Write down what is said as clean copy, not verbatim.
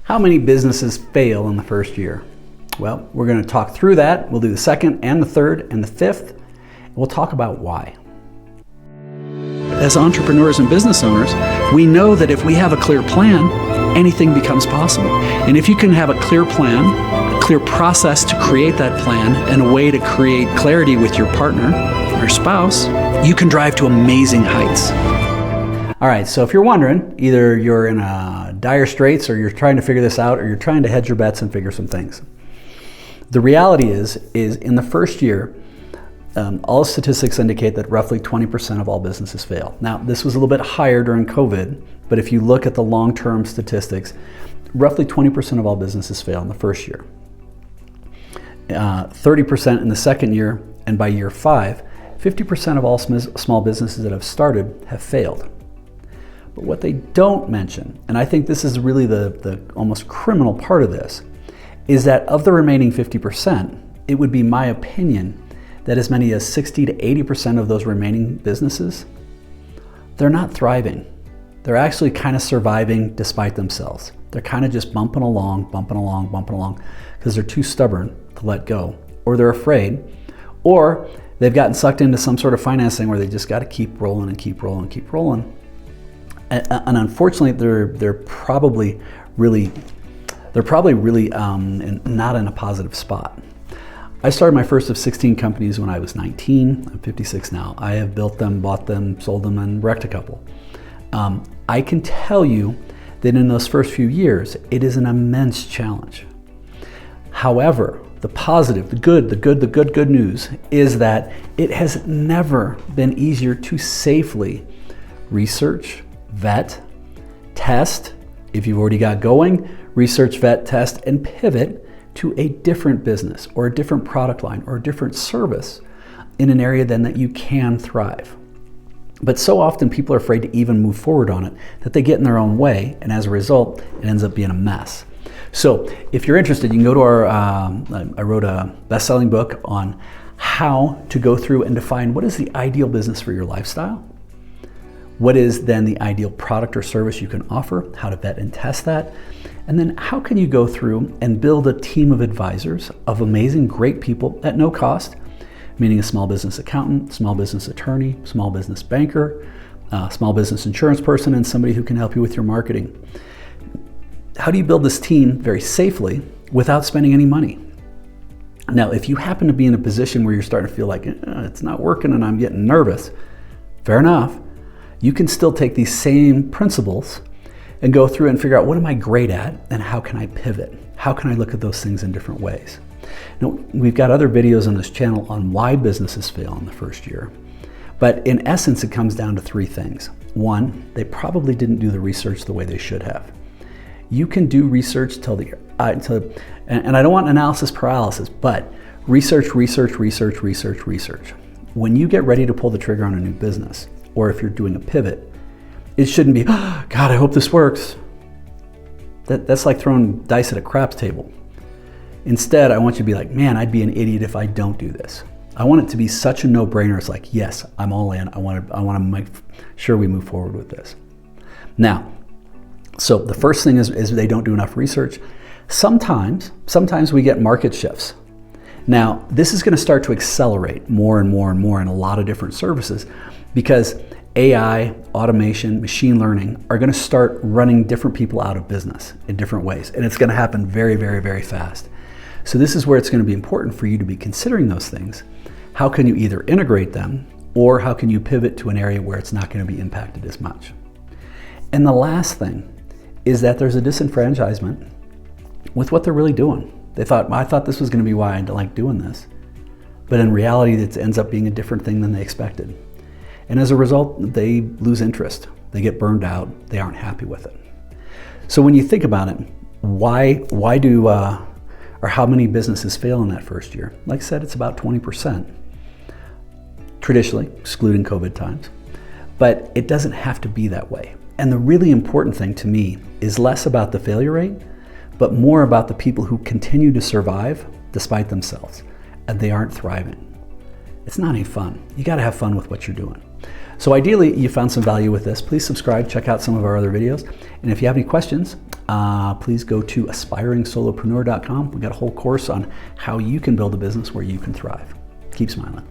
How many businesses fail in the first year? Well, we're going to talk through that. We'll do the second and the third and the fifth, and we'll talk about why. As entrepreneurs and business owners, we know that if we have a clear plan, anything becomes possible. And if you can have a clear plan, a clear process to create that plan, and a way to create clarity with your partner, your spouse, you can drive to amazing heights. All right, so if you're wondering, either you're in dire straits, or you're trying to figure this out, or you're trying to hedge your bets and figure some things. The reality is in the first year, all statistics indicate that roughly 20% of all businesses fail. Now, this was a little bit higher during COVID, but if you look at the long-term statistics, roughly 20% of all businesses fail in the first year. 30% in the second year, and by year 5, 50% of all small businesses that have started have failed. But what they don't mention, and I think this is really the almost criminal part of this, is that of the remaining 50%, it would be my opinion that as many as 60 to 80% of those remaining businesses, they're not thriving. They're actually kind of surviving despite themselves. They're kind of just bumping along, because they're too stubborn to let go, or they're afraid, or they've gotten sucked into some sort of financing where they just got to keep rolling and keep rolling. And unfortunately, they're probably really not in a positive spot. I started my first of 16 companies when I was 19. I'm 56 now. I have built them, bought them, sold them, and wrecked a couple. I can tell you that in those first few years, it is an immense challenge. However, the positive, the good news is that it has never been easier to safely research, vet, test, if you've already got going, research, vet, test, and pivot to a different business or a different product line or a different service in an area then that you can thrive. But so often people are afraid to even move forward on it that they get in their own way, and as a result, it ends up being a mess. So if you're interested, you can go to I wrote a best-selling book on how to go through and define what is the ideal business for your lifestyle. What is then the ideal product or service you can offer, how to vet and test that, and then how can you go through and build a team of advisors, of amazing, great people at no cost, meaning a small business accountant, small business attorney, small business banker, small business insurance person, and somebody who can help you with your marketing. How do you build this team very safely without spending any money? Now, if you happen to be in a position where you're starting to feel like it's not working and I'm getting nervous, fair enough. You can still take these same principles and go through and figure out what am I great at and how can I pivot? How can I look at those things in different ways? Now, we've got other videos on this channel on why businesses fail in the first year. But in essence, it comes down to 3 things. 1, they probably didn't do the research the way they should have. You can do research and I don't want analysis paralysis, but research. When you get ready to pull the trigger on a new business, or if you're doing a pivot, it shouldn't be, oh, God, I hope this works. That's like throwing dice at a craps table. Instead, I want you to be like, man, I'd be an idiot if I don't do this. I want it to be such a no-brainer. It's like, yes, I'm all in. I want to make sure we move forward with this. Now, so the first thing is they don't do enough research. Sometimes we get market shifts. Now, this is going to start to accelerate more and more in a lot of different services because AI, automation, machine learning are going to start running different people out of business in different ways. And it's going to happen very, very, very fast. So this is where it's going to be important for you to be considering those things. How can you either integrate them or how can you pivot to an area where it's not going to be impacted as much? And the last thing is that there's a disenfranchisement with what they're really doing. I thought this was going to be why I like doing this. But in reality, it ends up being a different thing than they expected. And as a result, they lose interest. They get burned out. They aren't happy with it. So when you think about it, why do or how many businesses fail in that first year? Like I said, it's about 20%, traditionally, excluding COVID times. But it doesn't have to be that way. And the really important thing to me is less about the failure rate, but more about the people who continue to survive despite themselves, and they aren't thriving. It's not any fun. You got to have fun with what you're doing. So ideally, you found some value with this. Please subscribe, check out some of our other videos. And if you have any questions, please go to aspiringsolopreneur.com. We've got a whole course on how you can build a business where you can thrive. Keep smiling.